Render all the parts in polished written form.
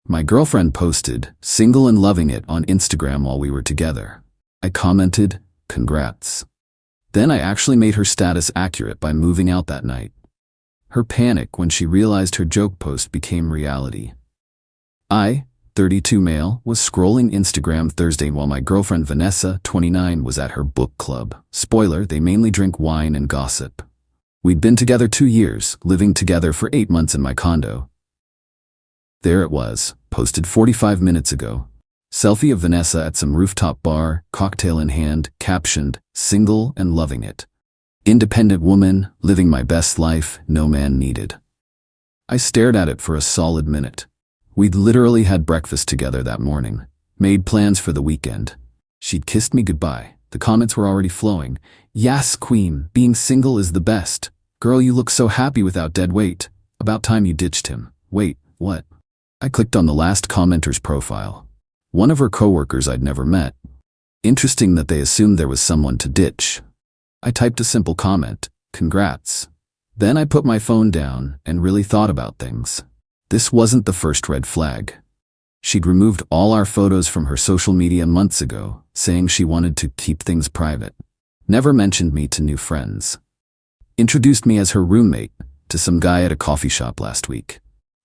My girlfriend posted, "Single and loving it" on Instagram while we were together. I commented, "Congrats." Then I actually made her status accurate by moving out that night. Her panic when she realized her joke post became reality. I, 32 male, was scrolling Instagram Thursday while my girlfriend Vanessa, 29, was at her book club. Spoiler, they mainly drink wine and gossip. We'd been together 2 years, living together for 8 months in my condo. There it was, posted 45 minutes ago. Selfie of Vanessa at some rooftop bar, cocktail in hand, captioned, "Single and loving it. Independent woman, living my best life, no man needed." I stared at it for a solid minute. We'd literally had breakfast together that morning, made plans for the weekend. She'd kissed me goodbye. The comments were already flowing. "Yas, queen, being single is the best. Girl, you look so happy without dead weight. About time you ditched him. Wait, what?" I clicked on the last commenter's profile. One of her coworkers I'd never met. Interesting that they assumed there was someone to ditch. I typed a simple comment, "Congrats." Then I put my phone down and really thought about things. This wasn't the first red flag. She'd removed all our photos from her social media months ago, saying she wanted to keep things private. Never mentioned me to new friends. Introduced me as her roommate to some guy at a coffee shop last week.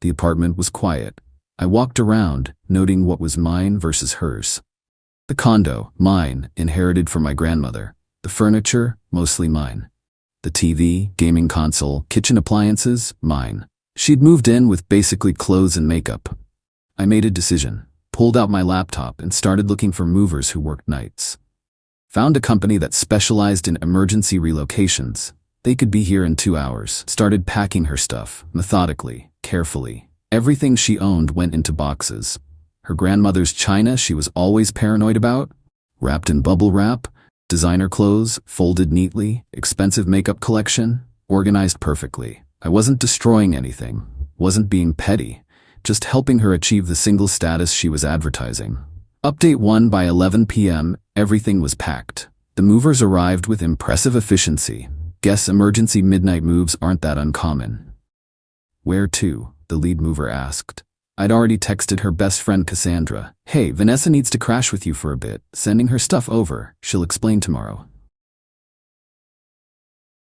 The apartment was quiet. I walked around, noting what was mine versus hers. The condo, mine, inherited from my grandmother. The furniture, mostly mine. The TV, gaming console, kitchen appliances, mine. She'd moved in with basically clothes and makeup. I made a decision, pulled out my laptop and started looking for movers who worked nights. Found a company that specialized in emergency relocations. They could be here in 2 hours. Started packing her stuff, methodically, carefully. Everything she owned went into boxes. Her grandmother's china she was always paranoid about, wrapped in bubble wrap, designer clothes, folded neatly, expensive makeup collection, organized perfectly. I wasn't destroying anything, wasn't being petty, just helping her achieve the single status she was advertising. Update 1: by 11 p.m., everything was packed. The movers arrived with impressive efficiency. Guess emergency midnight moves aren't that uncommon. "Where to?" the lead mover asked. I'd already texted her best friend Cassandra, "Hey, Vanessa needs to crash with you for a bit, sending her stuff over, she'll explain tomorrow."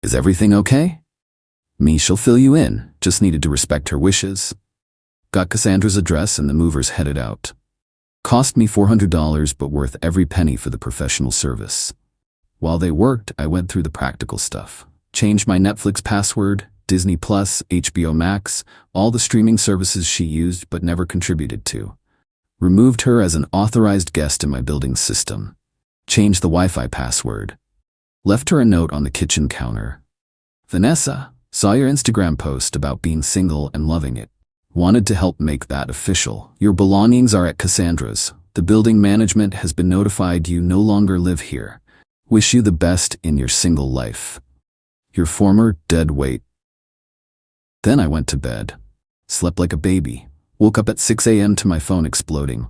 "Is everything okay?" "Me, she'll fill you in, just needed to respect her wishes." Got Cassandra's address and the movers headed out. Cost me $400 but worth every penny for the professional service. While they worked, I went through the practical stuff. Changed my Netflix password, Disney Plus, HBO Max, all the streaming services she used but never contributed to. Removed her as an authorized guest in my building's system. Changed the Wi-Fi password. Left her a note on the kitchen counter. "Vanessa, saw your Instagram post about being single and loving it. Wanted to help make that official. Your belongings are at Cassandra's. The building management has been notified you no longer live here. Wish you the best in your single life. Your former dead weight." Then I went to bed. Slept like a baby. Woke up at 6 a.m. to my phone exploding.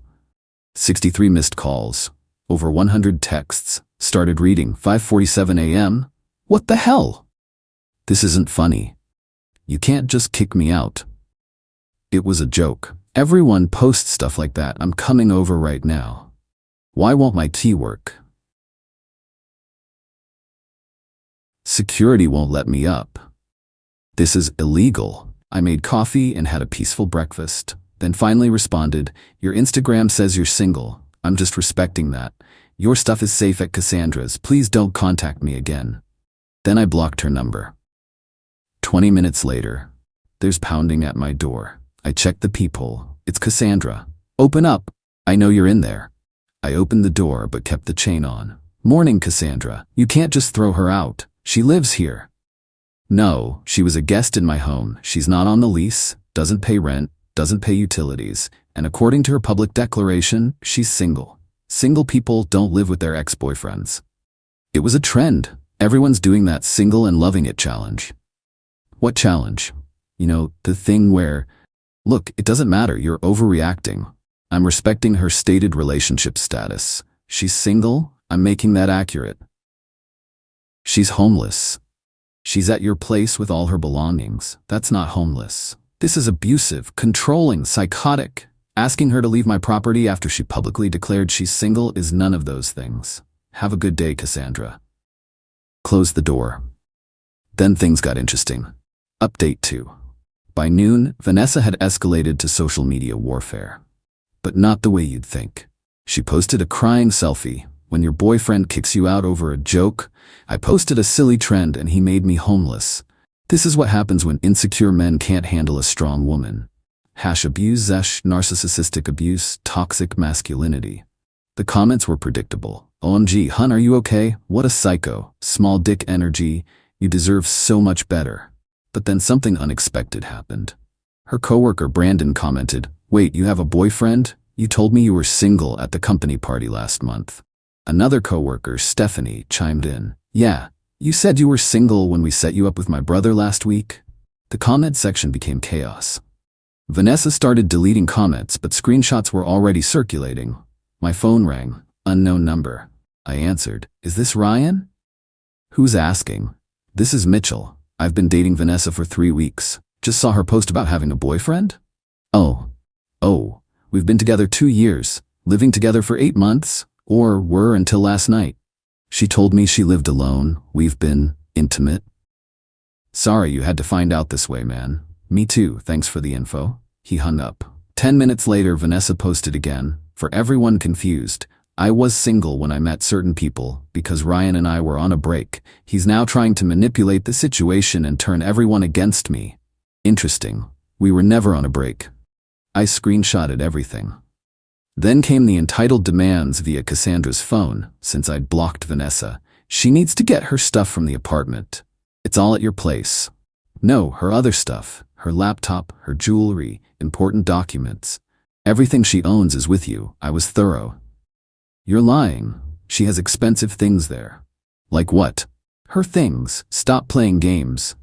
63 missed calls. Over 100 texts. Started reading. 5:47 a.m. What the hell? This isn't funny. You can't just kick me out. It was a joke. Everyone posts stuff like that. I'm coming over right now. Why won't my tea work? Security won't let me up. This is illegal. I made coffee and had a peaceful breakfast. Then finally responded, "Your Instagram says you're single. I'm just respecting that. Your stuff is safe at Cassandra's. Please don't contact me again." Then I blocked her number. 20 minutes later, there's pounding at my door. I check the peephole. It's Cassandra. "Open up. I know you're in there." I opened the door but kept the chain on. "Morning, Cassandra. You can't just throw her out. She lives here." "No, she was a guest in my home. She's not on the lease, doesn't pay rent, doesn't pay utilities, and according to her public declaration, she's single. Single people don't live with their ex-boyfriends." It was a trend. Everyone's doing that single and loving it challenge. What challenge? You know, the thing where, "Look, it doesn't matter, you're overreacting." I'm respecting her stated relationship status. She's single, I'm making that accurate. She's homeless. She's at your place with all her belongings. That's not homeless. This is abusive, controlling, psychotic. Asking her to leave my property after she publicly declared she's single is none of those things. Have a good day, Cassandra. Closed the door. Then things got interesting. Update 2. By noon, Vanessa had escalated to social media warfare. But not the way you'd think. She posted a crying selfie. When your boyfriend kicks you out over a joke, I posted a silly trend and he made me homeless. This is what happens when insecure men can't handle a strong woman. Abuse, narcissistic abuse, toxic masculinity. The comments were predictable. OMG, hun, are you okay? What a psycho. Small dick energy. You deserve so much better. But then something unexpected happened. Her coworker Brandon commented, "Wait, you have a boyfriend? You told me you were single at the company party last month." Another coworker, Stephanie, chimed in, "Yeah, you said you were single when we set you up with my brother last week." The comment section became chaos. Vanessa started deleting comments, but screenshots were already circulating. My phone rang. Unknown number. I answered. "Is this Ryan?" "Who's asking?" "This is Mitchell. I've been dating Vanessa for 3 weeks. Just saw her post about having a boyfriend." Oh, we've been together 2 years, living together for 8 months, or were until last night. She told me she lived alone. We've been intimate." "Sorry you had to find out this way, man." "Me too, thanks for the info." He hung up. 10 minutes later, Vanessa posted again. "For everyone confused, I was single when I met certain people because Ryan and I were on a break. He's now trying to manipulate the situation and turn everyone against me." Interesting. We were never on a break. I screenshotted everything. Then came the entitled demands via Cassandra's phone. Since I'd blocked Vanessa, she needs to get her stuff from the apartment. "It's all at your place." No, her other stuff. Her laptop, her jewelry, important documents. "Everything she owns is with you." I was thorough. "You're lying. She has expensive things there." "Like what?" "Her things. Stop playing games."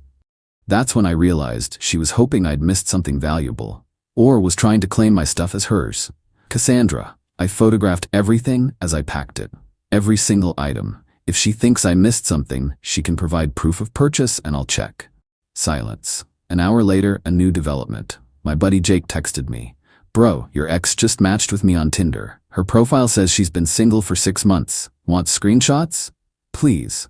That's when I realized she was hoping I'd missed something valuable, or was trying to claim my stuff as hers. "Cassandra, I photographed everything as I packed it. Every single item. If she thinks I missed something, she can provide proof of purchase and I'll check." Silence. An hour later, a new development. My buddy Jake texted me. "Bro, your ex just matched with me on Tinder. Her profile says she's been single for 6 months. Want screenshots? Please."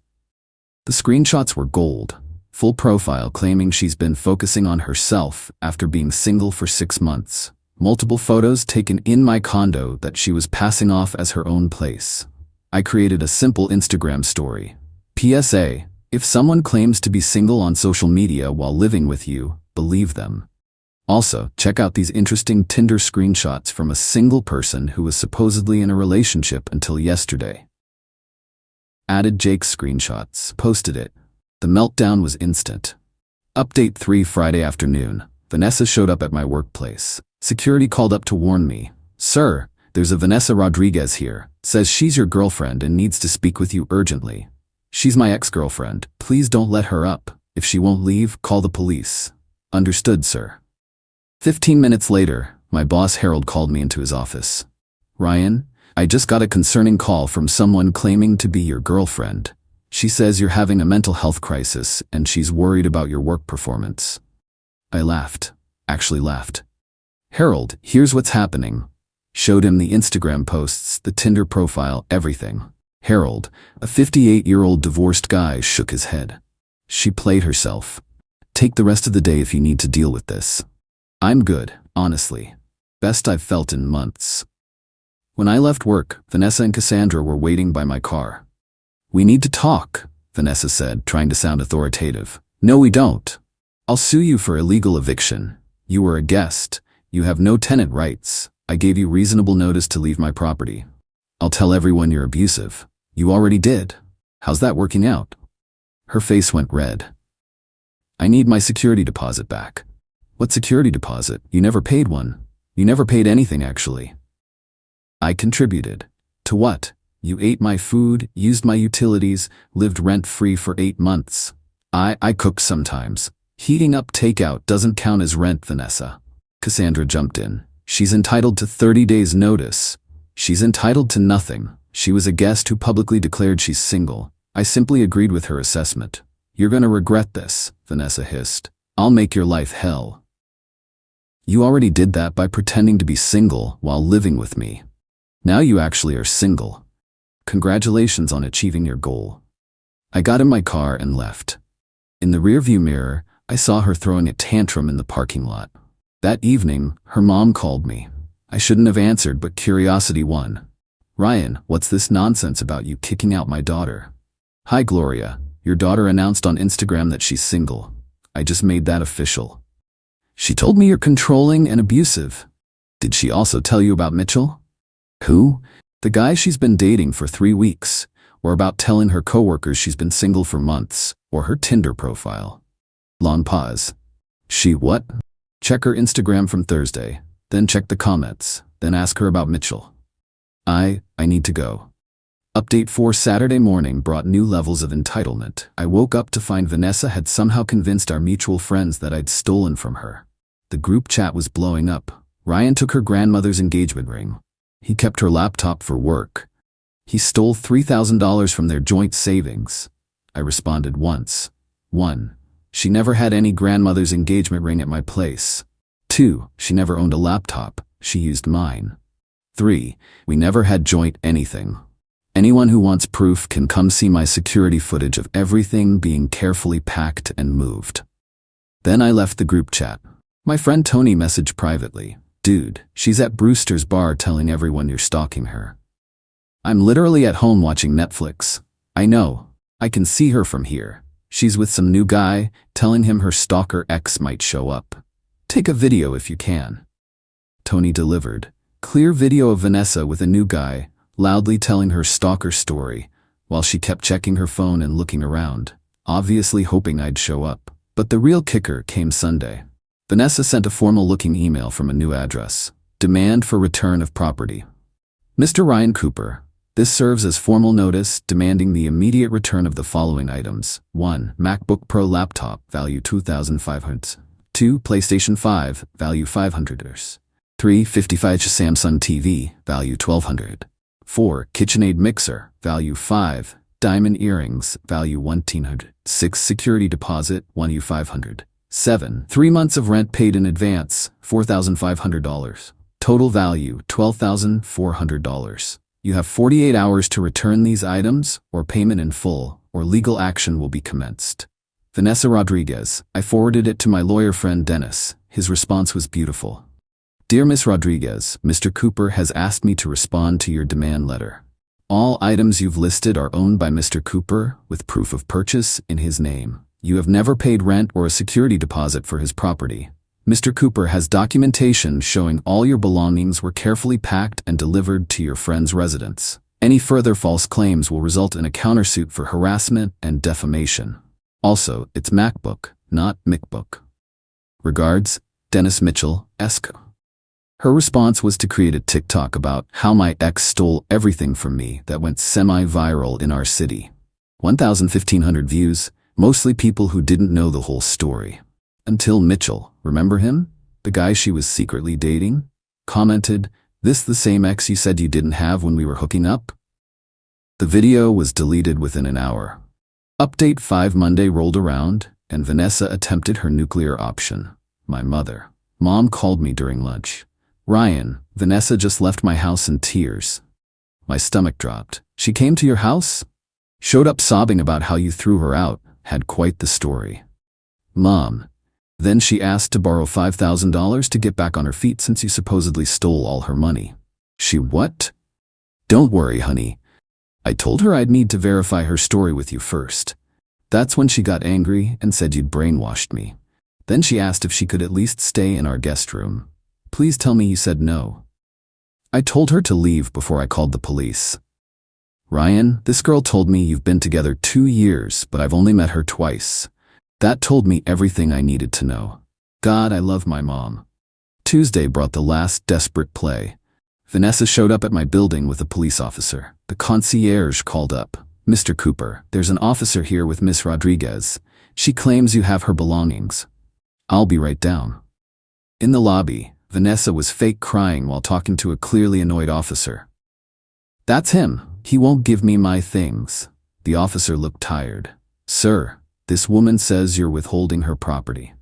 The screenshots were gold. Full profile claiming she's been focusing on herself after being single for 6 months. Multiple photos taken in my condo that she was passing off as her own place. I created a simple Instagram story. PSA, if someone claims to be single on social media while living with you, believe them. Also, check out these interesting Tinder screenshots from a single person who was supposedly in a relationship until yesterday. Added Jake's screenshots, posted it. The meltdown was instant. Update 3 Friday afternoon. Vanessa showed up at my workplace. Security called up to warn me. "Sir, there's a Vanessa Rodriguez here. Says she's your girlfriend and needs to speak with you urgently." "She's my ex-girlfriend. Please don't let her up. If she won't leave, call the police." "Understood, sir." 15 minutes later, my boss Harold called me into his office. "Ryan, I just got a concerning call from someone claiming to be your girlfriend. She says you're having a mental health crisis and she's worried about your work performance." I laughed. Actually laughed. "Harold, here's what's happening." Showed him the Instagram posts, the Tinder profile, everything. Harold, a 58-year-old divorced guy, shook his head. "She played herself. Take the rest of the day if you need to deal with this." "I'm good, honestly. Best I've felt in months." When I left work, Vanessa and Cassandra were waiting by my car. "We need to talk," Vanessa said, trying to sound authoritative. "No, we don't. I'll sue you for illegal eviction. You were a guest. You have no tenant rights. I gave you reasonable notice to leave my property. I'll tell everyone you're abusive." "You already did. How's that working out?" Her face went red. "I need my security deposit back." "What security deposit? You never paid one." "You never paid anything, actually." "I contributed." "To what?" "You ate my food, used my utilities, lived rent-free for 8 months. I cook sometimes. Heating up takeout doesn't count as rent, Vanessa." Cassandra jumped in. "She's entitled to 30 days notice." "She's entitled to nothing. She was a guest who publicly declared she's single. I simply agreed with her assessment." "You're gonna regret this," Vanessa hissed. "I'll make your life hell." You already did that by pretending to be single while living with me. Now you actually are single. Congratulations on achieving your goal. I got in my car and left. In the rearview mirror, I saw her throwing a tantrum in the parking lot. That evening, her mom called me. I shouldn't have answered, but curiosity won. Ryan, what's this nonsense about you kicking out my daughter? Hi Gloria, your daughter announced on Instagram that she's single. I just made that official. She told me you're controlling and abusive. Did she also tell you about Mitchell? Who? The guy she's been dating for 3 weeks, or about telling her coworkers she's been single for months, or her Tinder profile. Long pause. She what? Check her Instagram from Thursday, then check the comments, then ask her about Mitchell. I need to go. Update 4 Saturday morning brought new levels of entitlement. I woke up to find Vanessa had somehow convinced our mutual friends that I'd stolen from her. The group chat was blowing up. Ryan took her grandmother's engagement ring. He kept her laptop for work. He stole $3,000 from their joint savings. I responded once. 1. She never had any grandmother's engagement ring at my place. 2. She never owned a laptop. She used mine. 3. We never had joint anything. Anyone who wants proof can come see my security footage of everything being carefully packed and moved. Then I left the group chat. My friend Tony messaged privately. Dude, she's at Brewster's bar telling everyone you're stalking her. I'm literally at home watching Netflix. I know. I can see her from here. She's with some new guy, telling him her stalker ex might show up. Take a video if you can. Tony delivered. Clear video of Vanessa with a new guy, loudly telling her stalker story, while she kept checking her phone and looking around, obviously hoping I'd show up. But the real kicker came Sunday. Vanessa sent a formal-looking email from a new address. Demand for return of property. Mr. Ryan Cooper. This serves as formal notice demanding the immediate return of the following items. 1. MacBook Pro laptop, value $2,500. 2. PlayStation 5, value $500. 3. 55-inch Samsung TV, value $1,200. 4. KitchenAid mixer, value $5. Diamond earrings, value $1,900. 6. Security deposit, $1,500. 7. 3 months of rent paid in advance, $4,500. Total value, $12,400. You have 48 hours to return these items, or payment in full, or legal action will be commenced. Vanessa Rodriguez. I forwarded it to my lawyer friend Dennis. His response was beautiful. Dear Miss Rodriguez, Mr. Cooper has asked me to respond to your demand letter. All items you've listed are owned by Mr. Cooper, with proof of purchase in his name. You have never paid rent or a security deposit for his property. Mr. Cooper has documentation showing all your belongings were carefully packed and delivered to your friend's residence. Any further false claims will result in a countersuit for harassment and defamation. Also, it's MacBook, not MicBook. Regards, Dennis Mitchell, Esco. Her response was to create a TikTok about how my ex stole everything from me that went semi-viral in our city. 1,500 views, mostly people who didn't know the whole story. Until Mitchell, remember him? The guy she was secretly dating? Commented, "This the same ex you said you didn't have when we were hooking up?" The video was deleted within an hour. Update 5 Monday rolled around, and Vanessa attempted her nuclear option. My mother. Mom called me during lunch. Ryan, Vanessa just left my house in tears. My stomach dropped. She came to your house? Showed up sobbing about how you threw her out, had quite the story. Mom. Then she asked to borrow $5,000 to get back on her feet since you supposedly stole all her money. She what? Don't worry, honey. I told her I'd need to verify her story with you first. That's when she got angry and said you'd brainwashed me. Then she asked if she could at least stay in our guest room. Please tell me you said no. I told her to leave before I called the police. Ryan, this girl told me you've been together 2 years, but I've only met her twice. That told me everything I needed to know. God, I love my mom. Tuesday brought the last desperate play. Vanessa showed up at my building with a police officer. The concierge called up. Mr. Cooper, there's an officer here with Miss Rodriguez. She claims you have her belongings. I'll be right down. In the lobby, Vanessa was fake crying while talking to a clearly annoyed officer. That's him. He won't give me my things. The officer looked tired. Sir, this woman says you're withholding her property.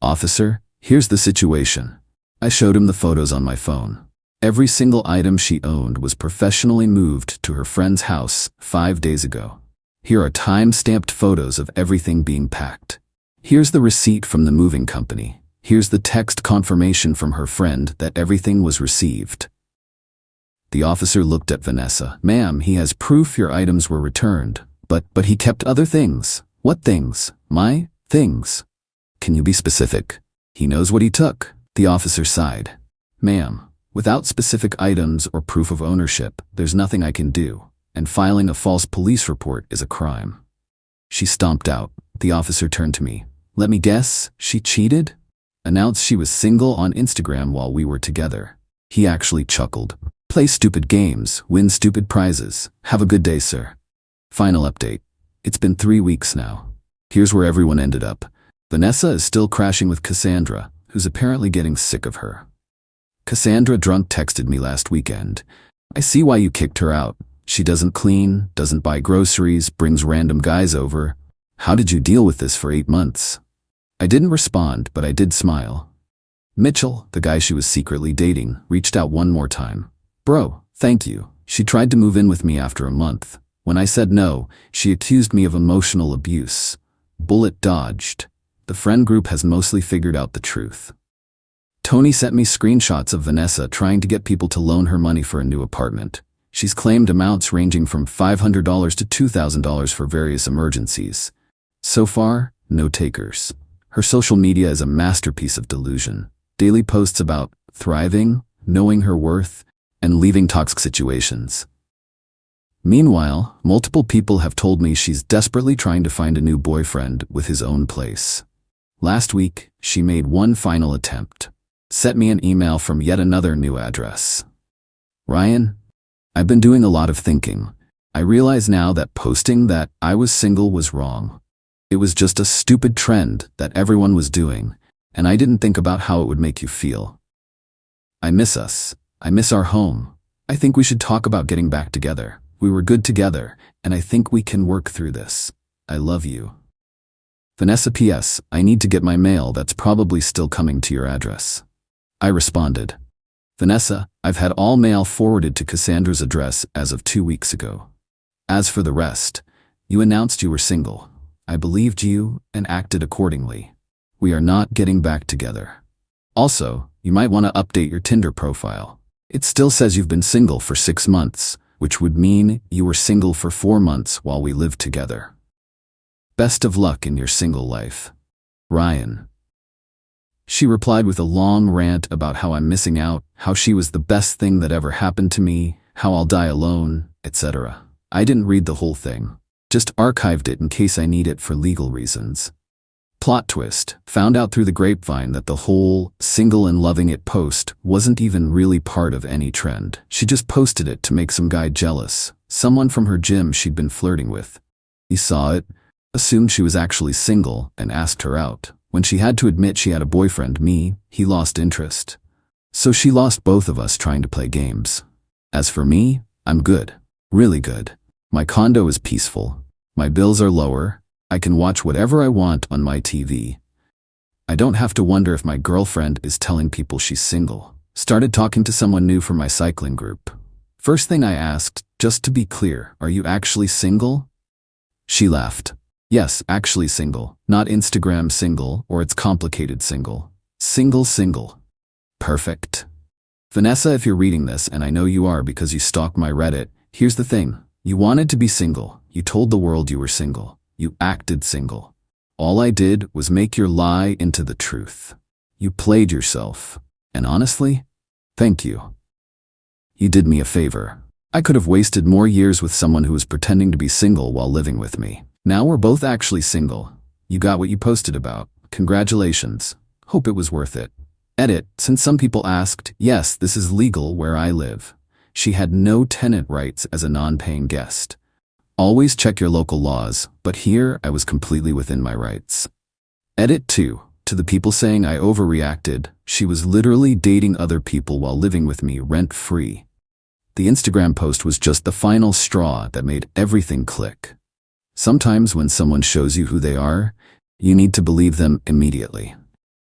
Officer, here's the situation. I showed him the photos on my phone. Every single item she owned was professionally moved to her friend's house 5 days ago. Here are time-stamped photos of everything being packed. Here's the receipt from the moving company. Here's the text confirmation from her friend that everything was received. The officer looked at Vanessa. Ma'am, he has proof your items were returned. But he kept other things. What things? My things. Can you be specific? He knows what he took. The officer sighed. Ma'am, without specific items or proof of ownership, there's nothing I can do, and filing a false police report is a crime. She stomped out. The officer turned to me. Let me guess, she cheated? Announced she was single on Instagram while we were together. He actually chuckled. Play stupid games, win stupid prizes. Have a good day, sir. Final update. It's been 3 weeks now. Here's where everyone ended up. Vanessa is still crashing with Cassandra, who's apparently getting sick of her. Cassandra drunk texted me last weekend. I see why you kicked her out. She doesn't clean, doesn't buy groceries, brings random guys over. How did you deal with this for 8 months? I didn't respond, but I did smile. Mitchell, the guy she was secretly dating, reached out one more time. Bro, thank you. She tried to move in with me after a month. When I said no, she accused me of emotional abuse. Bullet dodged. The friend group has mostly figured out the truth. Tony sent me screenshots of Vanessa trying to get people to loan her money for a new apartment. She's claimed amounts ranging from $500 to $2,000 for various emergencies. So far, no takers. Her social media is a masterpiece of delusion. Daily posts about thriving, knowing her worth, and leaving toxic situations. Meanwhile, multiple people have told me she's desperately trying to find a new boyfriend with his own place. Last week, she made one final attempt. Sent me an email from yet another new address. Ryan, I've been doing a lot of thinking. I realize now that posting that I was single was wrong. It was just a stupid trend that everyone was doing, and I didn't think about how it would make you feel. I miss us. I miss our home. I think we should talk about getting back together. We were good together, and I think we can work through this. I love you. Vanessa P.S. I need to get my mail that's probably still coming to your address. I responded. Vanessa, I've had all mail forwarded to Cassandra's address as of 2 weeks ago. As for the rest, you announced you were single. I believed you and acted accordingly. We are not getting back together. Also, you might want to update your Tinder profile. It still says you've been single for 6 months, which would mean you were single for 4 months while we lived together. Best of luck in your single life. Ryan. She replied with a long rant about how I'm missing out, how she was the best thing that ever happened to me, how I'll die alone, etc. I didn't read the whole thing. Just archived it in case I need it for legal reasons. Plot twist, found out through the grapevine that the whole single and loving it post wasn't even really part of any trend. She just posted it to make some guy jealous, someone from her gym she'd been flirting with. He saw it, assumed she was actually single, and asked her out. When she had to admit she had a boyfriend, he lost interest. So she lost both of us trying to play games. As for me, I'm good. Really good. My condo is peaceful. My bills are lower. I can watch whatever I want on my TV. I don't have to wonder if my girlfriend is telling people she's single. Started talking to someone new from my cycling group. First thing I asked, just to be clear, are you actually single? She laughed. Yes, actually single. Not Instagram single, or it's complicated single. Single. Perfect. Vanessa, if you're reading this, and I know you are because you stalk my Reddit, here's the thing. You wanted to be single. You told the world you were single. You acted single. All I did was make your lie into the truth. You played yourself. And honestly, thank you. You did me a favor. I could have wasted more years with someone who was pretending to be single while living with me. Now we're both actually single. You got what you posted about. Congratulations. Hope it was worth it. Edit, since some people asked, yes, this is legal where I live. She had no tenant rights as a non-paying guest. Always check your local laws, but here I was completely within my rights. Edit 2. To the people saying I overreacted, she was literally dating other people while living with me rent-free. The Instagram post was just the final straw that made everything click. Sometimes when someone shows you who they are, you need to believe them immediately.